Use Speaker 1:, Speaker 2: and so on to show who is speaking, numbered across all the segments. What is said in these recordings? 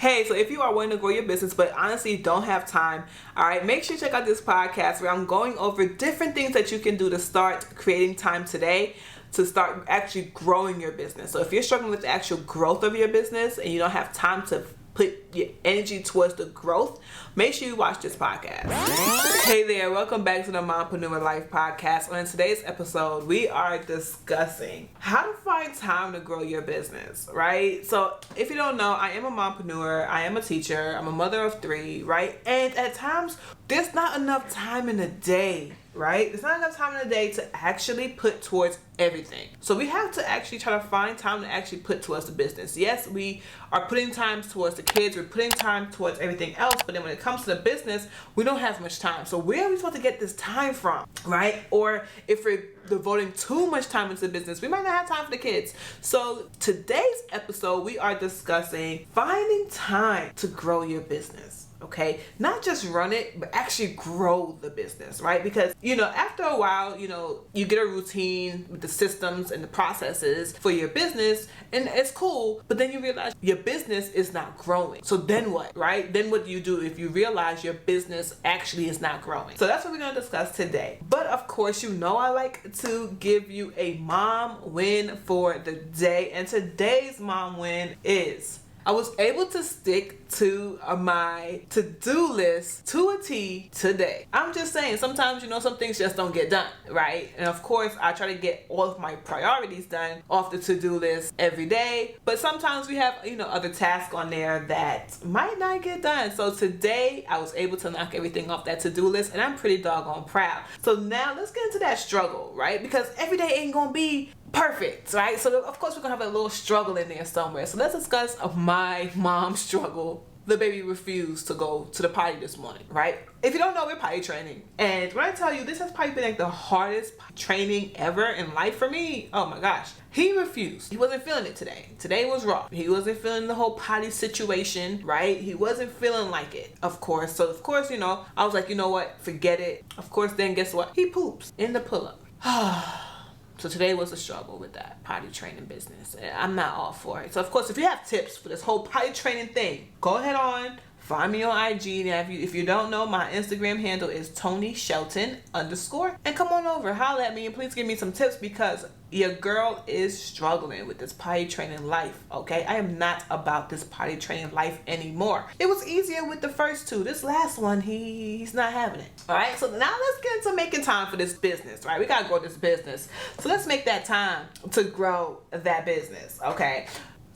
Speaker 1: Hey, so if you are wanting to grow your business but honestly don't have time, all right, make sure you check out this podcast where I'm going over different things that you can do to start creating time today to start actually growing your business. So if you're struggling with the actual growth of your business and you don't have time to put your energy towards the growth, make sure you watch this podcast. Hey there, welcome back to the Mompreneur Life podcast. On today's episode, we are discussing how to find time to grow your business, right? So if you don't know, I am a mompreneur, I am a teacher, I'm a mother of 3, right? And at times, there's not enough time in the day, right? There's not enough time in the day to actually put towards everything. So we have to actually try to find time to actually put towards the business. Yes, we are putting time towards the kids, we're putting time towards everything else, but then when it comes to the business, we don't have much time. So where are we supposed to get this time from, right? Or if we're devoting too much time into the business, we might not have time for the kids. So today's episode, we are discussing finding time to grow your business. Okay, not just run it, but actually grow the business, right? Because, after a while, you get a routine with the systems and the processes for your business, and it's cool, but then you realize your business is not growing. So then what, right? Then what do you do if you realize your business actually is not growing? So that's what we're going to discuss today. But of course, I like to give you a mom win for the day, and today's mom win is I was able to stick to my to-do list to a T today. I'm just saying, sometimes, some things just don't get done, right? And of course, I try to get all of my priorities done off the to-do list every day. But sometimes we have, other tasks on there that might not get done. So today, I was able to knock everything off that to-do list, and I'm pretty doggone proud. So now let's get into that struggle, right? Because every day ain't gonna be perfect, right? So of course we're gonna have a little struggle in there somewhere. So let's discuss my mom's struggle. The baby refused to go to the potty this morning, right? If you don't know, we're potty training. And when I tell you, this has probably been like the hardest training ever in life for me. Oh my gosh. He refused. He wasn't feeling it today. Today was rough. He wasn't feeling the whole potty situation, right? He wasn't feeling like it, of course. So of course, I was like, you know what? Forget it. Of course, then guess what? He poops in the pull-up. So today was a struggle with that potty training business. I'm not all for it. So of course, if you have tips for this whole potty training thing, go ahead on. Find me on IG. Now, if you don't know, my Instagram handle is TonyShelton_. And come on over, holla at me, and please give me some tips because your girl is struggling with this potty training life, okay? I am not about this potty training life anymore. It was easier with the first 2. This last one, he's not having it, all right? So now let's get into making time for this business, right? We got to grow this business. So let's make that time to grow that business, okay?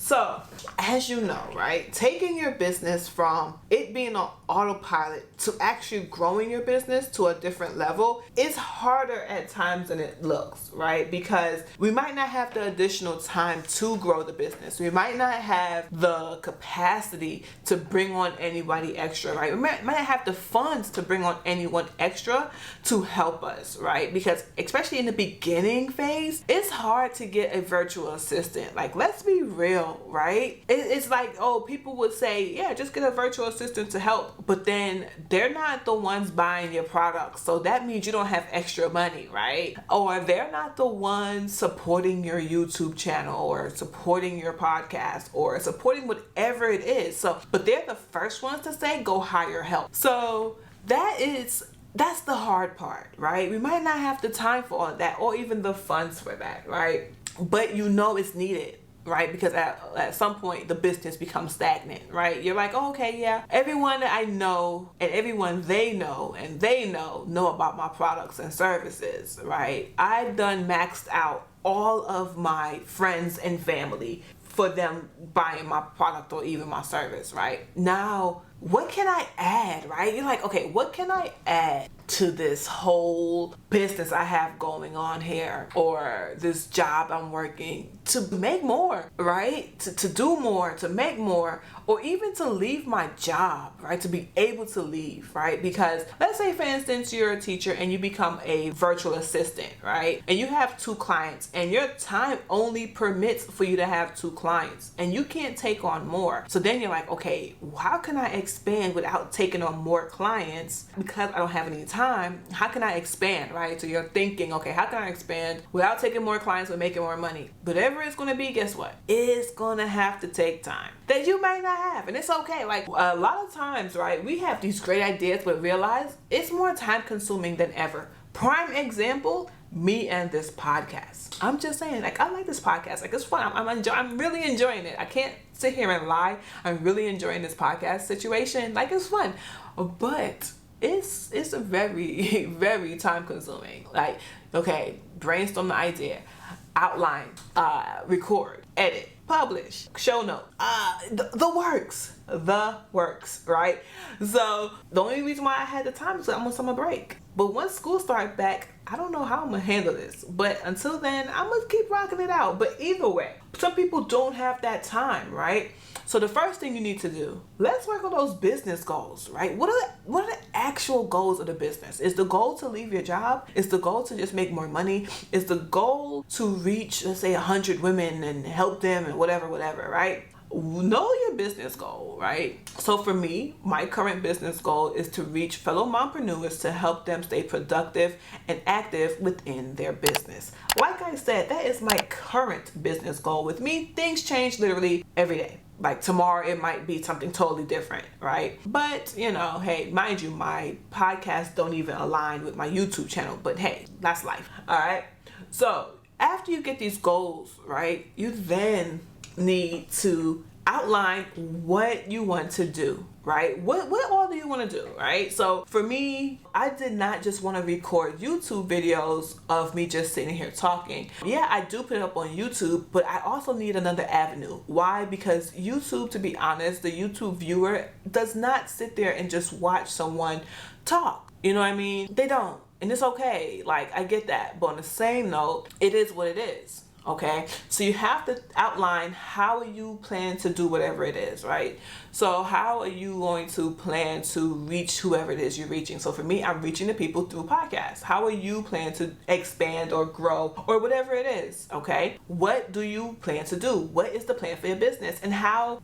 Speaker 1: So, as you know, right, taking your business from it being on autopilot to actually growing your business to a different level is harder at times than it looks, right? Because we might not have the additional time to grow the business. We might not have the capacity to bring on anybody extra, right? We might not have the funds to bring on anyone extra to help us, right? Because especially in the beginning phase, it's hard to get a virtual assistant. Like, let's be real, right? It's like, people would say, yeah, just get a virtual assistant to help. But then they're not the ones buying your products. So that means you don't have extra money, right? Or they're not the ones supporting your YouTube channel or supporting your podcast or supporting whatever it is. So, but they're the first ones to say, go hire help. So that's the hard part, right? We might not have the time for all of that or even the funds for that, right? But it's needed. Right? Because at some point the business becomes stagnant, right? You're like, oh, okay, yeah. Everyone that I know and everyone they know about my products and services, right? I've done maxed out all of my friends and family for them buying my product or even my service, right? Now, what can I add, right? You're like, okay, what can I add to this whole business I have going on here or this job I'm working to make more, right? To do more, to make more, or even to leave my job, right? To be able to leave, right? Because let's say, for instance, you're a teacher and you become a virtual assistant, right? And you have 2 clients and your time only permits for you to have 2 clients and you can't take on more. So then you're like, okay, how can I expand without taking on more clients because I don't have any time? How can I expand, right? So you're thinking, okay, how can I expand without taking more clients but making more money? Whatever it's going to be, guess what? It's going to have to take time that you may not have. And it's okay. Like a lot of times, right, we have these great ideas, but realize it's more time consuming than ever. Prime example, me and this podcast. I'm just saying, like, I like this podcast. Like, it's fun. I'm really enjoying it. I can't sit here and lie. I'm really enjoying this podcast situation. Like, it's fun, but it's a very, very time consuming. Like, okay, brainstorm the idea, outline, record, edit, publish, show note, the works, right? So the only reason why I had the time is I'm on summer break. But once school starts back, I don't know how I'm gonna handle this. But until then, I'm gonna keep rocking it out. But either way, some people don't have that time, right? So the first thing you need to do, let's work on those business goals, right? What are the actual goals of the business? Is the goal to leave your job? Is the goal to just make more money? Is the goal to reach, let's say, 100 women and help them and whatever, right? Know your business goal, right? So for me, my current business goal is to reach fellow mompreneurs to help them stay productive and active within their business. Like I said, that is my current business goal. With me, things change literally every day. Like tomorrow, it might be something totally different, right? But, you know, hey, mind you, my podcasts don't even align with my YouTube channel. But hey, that's life, all right? So after you get these goals, right, you then need to outline what you want to do, right? What all do you want to do, right? So for me, I did not just want to record YouTube videos of me just sitting here talking. Yeah, I do put it up on YouTube, but I also need another avenue. Why? Because YouTube, to be honest, the YouTube viewer does not sit there and just watch someone talk. You know what I mean? They don't. And it's okay. Like, I get that. But on the same note, it is what it is. Okay, so you have to outline how you plan to do whatever it is, right? So how are you going to plan to reach whoever it is you're reaching? So for me, I'm reaching the people through podcasts. How are you plan to expand or grow or whatever it is? Okay, what do you plan to do? What is the plan for your business? And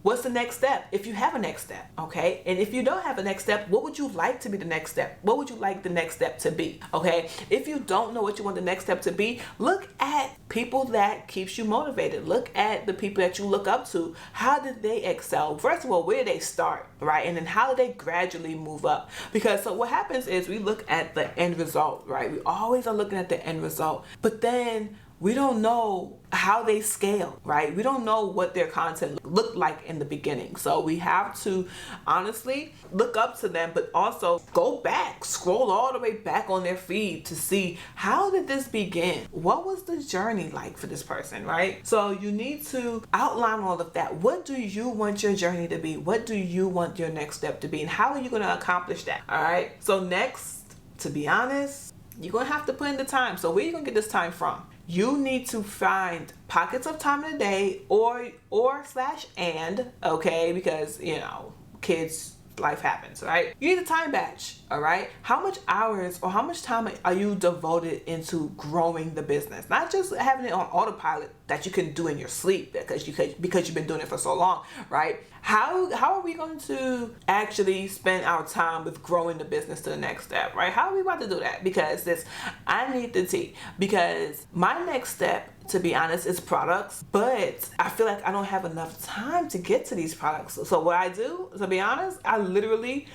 Speaker 1: what's the next step if you have a next step? Okay, and if you don't have a next step, what would you like to be the next step? What would you like the next step to be? Okay, if you don't know what you want the next step to be, look at people that keeps you motivated. Look at the people that you look up to. How did they excel? First of all, where did they start, right? And then how did they gradually move up? Because so what happens is we look at the end result, right? We always are looking at the end result, but then we don't know how they scale, right? We don't know what their content looked like in the beginning. So we have to honestly look up to them, but also go back, scroll all the way back on their feed to see, how did this begin? What was the journey like for this person, right? So you need to outline all of that. What do you want your journey to be? What do you want your next step to be? And how are you going to accomplish that? All right. So next, to be honest, you're going to have to put in the time. So where are you going to get this time from? You need to find pockets of time in the day and, okay, because, you know, kids, life happens, right? You need a time batch, all right? How much hours or how much time are you devoted into growing the business? Not just having it on autopilot that you can do in your sleep because you've been doing it for so long, right? How are we going to actually spend our time with growing the business to the next step, right? How are we about to do that? Because I need the tea. Because my next step, to be honest, is products, but I feel like I don't have enough time to get to these products. So what I do, to be honest, I literally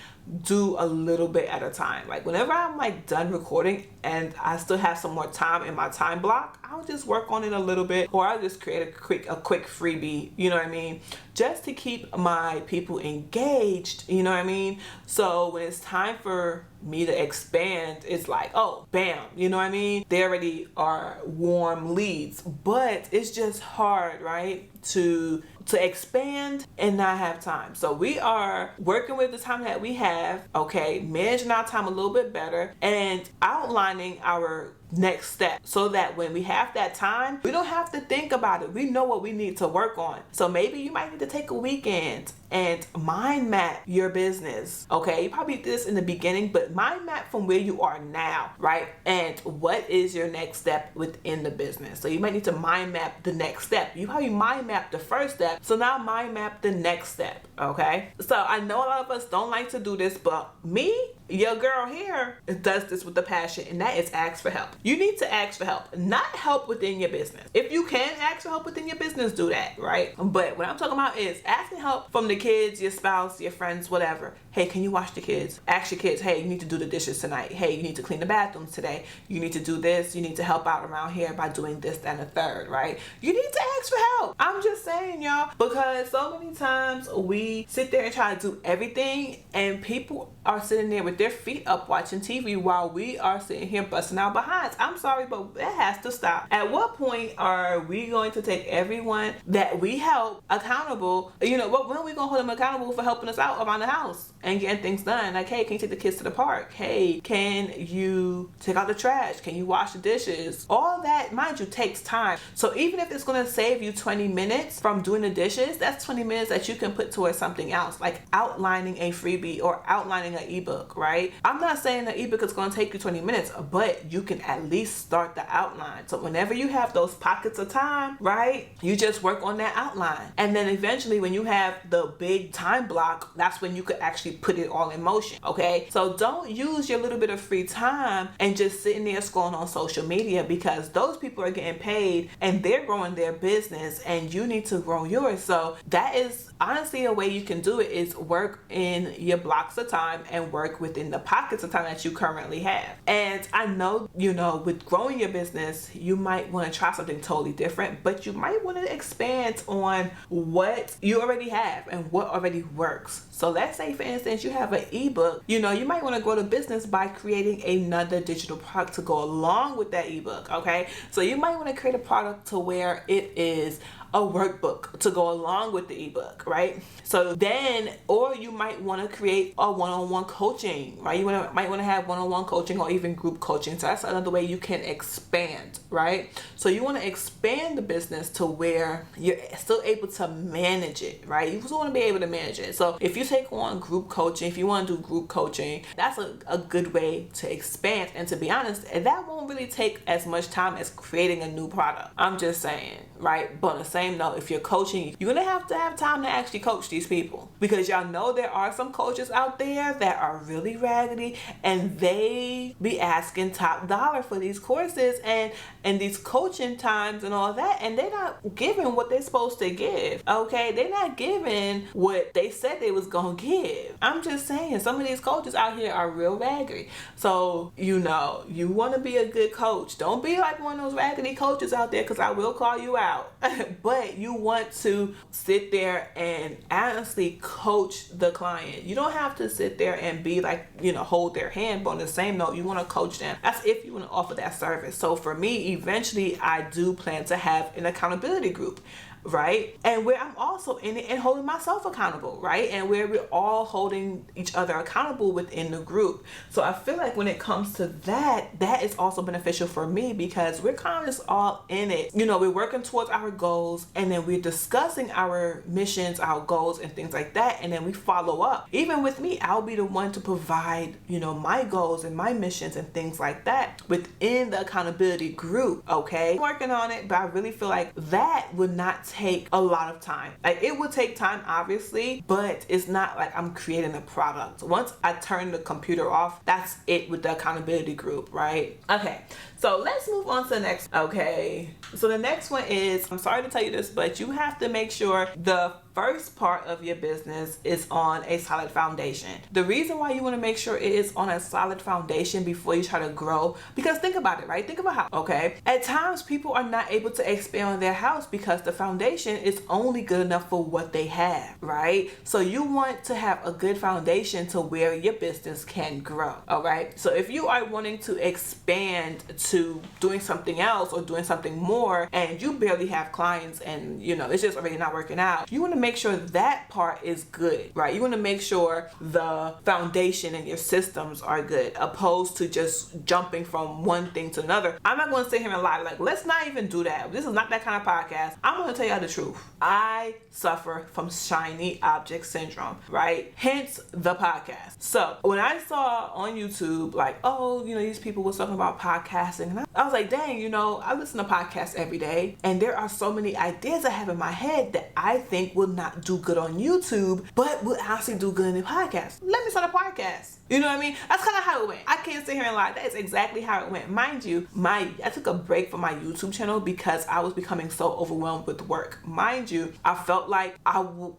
Speaker 1: do a little bit at a time. Like whenever I'm like done recording and I still have some more time in my time block, I'll just work on it a little bit, or I'll just create a quick freebie, you know what I mean? Just to keep my people engaged, you know what I mean? So when it's time for me to expand, it's like, oh, bam, you know what I mean? They already are warm leads, but it's just hard, right? To expand and not have time. So we are working with the time that we have, okay, managing our time a little bit better and outlining our next step so that when we have that time, we don't have to think about it. We know what we need to work on. So maybe you might need to take a weekend and mind map your business. Okay, you probably did this in the beginning, but mind map from where you are now, right? And what is your next step within the business? So you might need to mind map the next step. You probably mind map the first step, so now mind map the next step. okay? So I know a lot of us don't like to do this, but me, your girl here, does this with a passion, and that is ask for help. You need to ask for help, not help within your business. If you can ask for help within your business, do that, right? But what I'm talking about is asking help from the kids, your spouse, your friends, whatever. Hey, can you watch the kids? Ask your kids, hey, you need to do the dishes tonight. Hey, you need to clean the bathrooms today. You need to do this. You need to help out around here by doing this, that, and the third, right? You need to ask for help. I'm just saying, y'all, because so many times we sit there and try to do everything, and people are sitting there with their feet up watching TV while we are sitting here busting our behinds. I'm sorry, but that has to stop. At what point are we going to take everyone that we help accountable? You know, when are we going to hold them accountable for helping us out around the house and getting things done? Like, hey, can you take the kids to the park? Hey, can you take out the trash? Can you wash the dishes? All that, mind you, takes time. So even if it's going to save you 20 minutes from doing the dishes, that's 20 minutes that you can put towards something else, like outlining a freebie or outlining an ebook, right? I'm not saying the ebook is going to take you 20 minutes, but you can at least start the outline. So whenever you have those pockets of time, right, you just work on that outline. And then eventually when you have the big time block, that's when you could actually put it all in motion, okay? So don't use your little bit of free time and just sitting there scrolling on social media, because those people are getting paid and they're growing their business and you need to grow yours. So that is honestly a way you can do it, is work in your blocks of time and work within the pockets of time that you currently have. And I know, you know, with growing your business, you might want to try something totally different, but you might want to expand on what you already have and what already works. So let's say, for instance, you have an ebook. You know, you might want to grow the business by creating another digital product to go along with that ebook, okay? So you might want to create a product to where it is a workbook to go along with the ebook, right? So then, or you might want to create a one-on-one coaching, right? You might want to have one-on-one coaching or even group coaching. So that's another way you can expand, right? So you want to expand the business to where you're still able to manage it, right? You still want to be able to manage it. So if you take on group coaching, if you want to do group coaching, that's a good way to expand. And to be honest, that won't really take as much time as creating a new product. I'm just saying, right? But on the same note, if you're coaching, you're gonna have to have time to actually coach these people, because y'all know there are some coaches out there that are really raggedy and they be asking top dollar for these courses and these coaching times and all that, and they're not giving what they're supposed to give, okay? They're not giving what they said they was gonna give. I'm just saying, some of these coaches out here are real raggedy. So, you know, you want to be a good coach. Don't be like one of those raggedy coaches out there, because I will call you out. But you want to sit there and honestly coach the client. You don't have to sit there and be like, you know, hold their hand, but on the same note, you want to coach them. That's if you want to offer that service. So for me, eventually I do plan to have an accountability group, right? And where I'm also in it and holding myself accountable, right? And where we're all holding each other accountable within the group. So I feel like when it comes to that, that is also beneficial for me, because we're kind of just all in it. You know, we're working towards our goals, and then we're discussing our missions, our goals, and things like that. And then we follow up. Even with me, I'll be the one to provide, you know, my goals and my missions and things like that within the accountability group, okay? I'm working on it, but I really feel like that would not take a lot of time. Like, it would take time, obviously, but it's not like I'm creating a product. Once I turn the computer off, that's it with the accountability group, right? Okay, so let's move on to the next. Okay, so the next one is, I'm sorry to tell you this, but you have to make sure the first part of your business is on a solid foundation. The reason why you want to make sure it is on a solid foundation before you try to grow, because think about it, right? Think about how, okay, at times people are not able to expand on their house because the foundation is only good enough for what they have, right? So you want to have a good foundation to where your business can grow, all right? So if you are wanting to expand to doing something else or doing something more, and you barely have clients and, you know, it's just already not working out, you want to make sure that part is good, right? You want to make sure the foundation and your systems are good, opposed to just jumping from one thing to another. I'm not going to sit here and lie, like, let's not even do that. This is not that kind of podcast. I'm going to tell you the truth. I suffer from shiny object syndrome, right? Hence the podcast. So when I saw on YouTube, like, oh, you know, these people were talking about podcasting podcasting. And I was like, dang, you know, I listen to podcasts every day, and there are so many ideas I have in my head that I think will not do good on YouTube, but will actually do good in the podcast. Let me start a podcast. You know what I mean? That's kind of how it went. I can't sit here and lie. That is exactly how it went. Mind you, I took a break from my YouTube channel because I was becoming so overwhelmed with work. Mind you, I felt like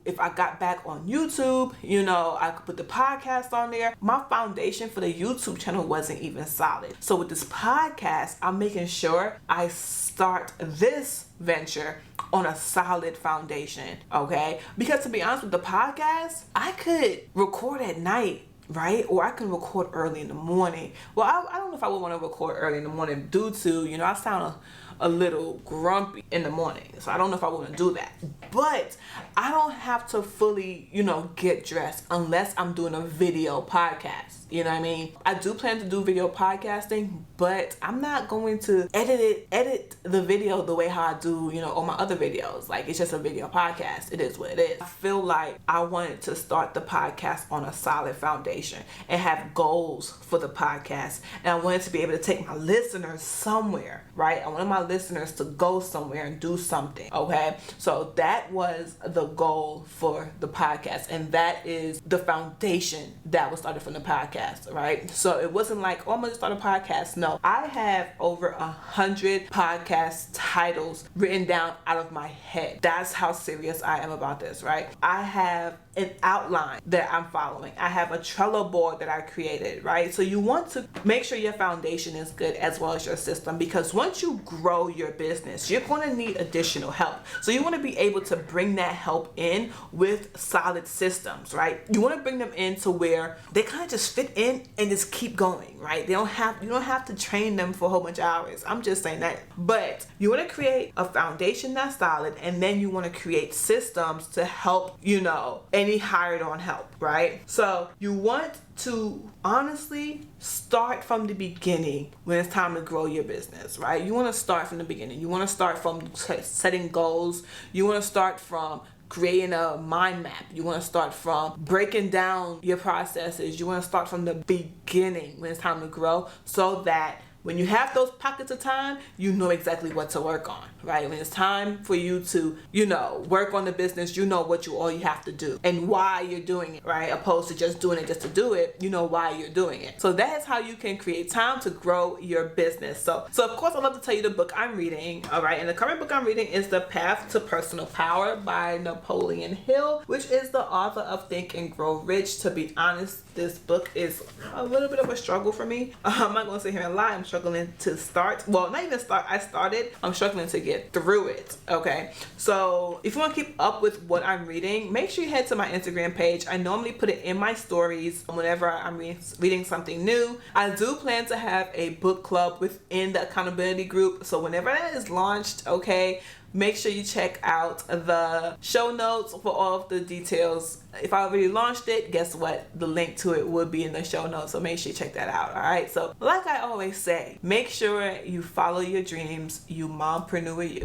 Speaker 1: if I got back on YouTube, you know, I could put the podcast on there. My foundation for the YouTube channel wasn't even solid. So with this podcast, I'm making sure I start this venture on a solid foundation, okay? Because to be honest with the podcast, I could record at night, right? Or I can record early in the morning. Well, I don't know if I would want to record early in the morning due to, you know, I sound a little grumpy in the morning. So I don't know if I want to do that. But I don't have to fully, you know, get dressed unless I'm doing a video podcast. You know what I mean? I do plan to do video podcasting, but I'm not going to edit the video the way how I do, you know, all my other videos. Like, it's just a video podcast. It is what it is. I feel like I wanted to start the podcast on a solid foundation and have goals for the podcast. And I wanted to be able to take my listeners somewhere, right? I wanted my listeners to go somewhere and do something, okay? So that was the goal for the podcast. And that is the foundation that was started from the podcast. Right? So it wasn't like, oh, I'm gonna start a podcast. No, I have over 100 podcast titles written down out of my head. That's how serious I am about this, right? I have an outline that I'm following. I have a Trello board that I created, right? So you want to make sure your foundation is good as well as your system, because once you grow your business, you're going to need additional help. So you want to be able to bring that help in with solid systems, right? You want to bring them in to where they kind of just fit in and just keep going, right? You don't have to train them for a whole bunch of hours. I'm just saying that. But you want to create a foundation that's solid, and then you want to create systems to help, you know, any hired on help, right? So you want to honestly start from the beginning when it's time to grow your business, right? You want to start from the beginning. You want to start from setting goals. You want to start from creating a mind map. You want to start from breaking down your processes. You want to start from the beginning when it's time to grow, so that when you have those pockets of time, you know exactly what to work on, right? When it's time for you to, you know, work on the business, you know all you have to do and why you're doing it, right? Opposed to just doing it just to do it, you know why you're doing it. So that is how you can create time to grow your business. So of course, I'd love to tell you the book I'm reading, all right? And the current book I'm reading is The Path to Personal Power by Napoleon Hill, which is the author of Think and Grow Rich. To be honest, this book is a little bit of a struggle for me. I'm not going to sit here and lie. I'm struggling to start. Well, not even start. I started. I'm struggling to get through it. Okay. So if you want to keep up with what I'm reading, make sure you head to my Instagram page. I normally put it in my stories whenever I'm reading something new. I do plan to have a book club within the accountability group. So whenever that is launched, okay, make sure you check out the show notes for all of the details. If I already launched it, guess what? The link to it would be in the show notes. So make sure you check that out. All right. So like I always say, make sure you follow your dreams. You mompreneur you.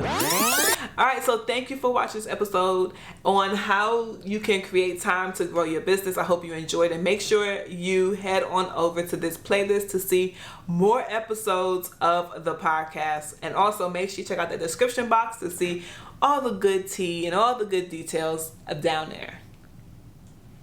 Speaker 1: All right. So thank you for watching this episode on how you can create time to grow your business. I hope you enjoyed it. Make sure you head on over to this playlist to see more episodes of the podcast. And also make sure you check out the description box to see all the good tea and all the good details down there.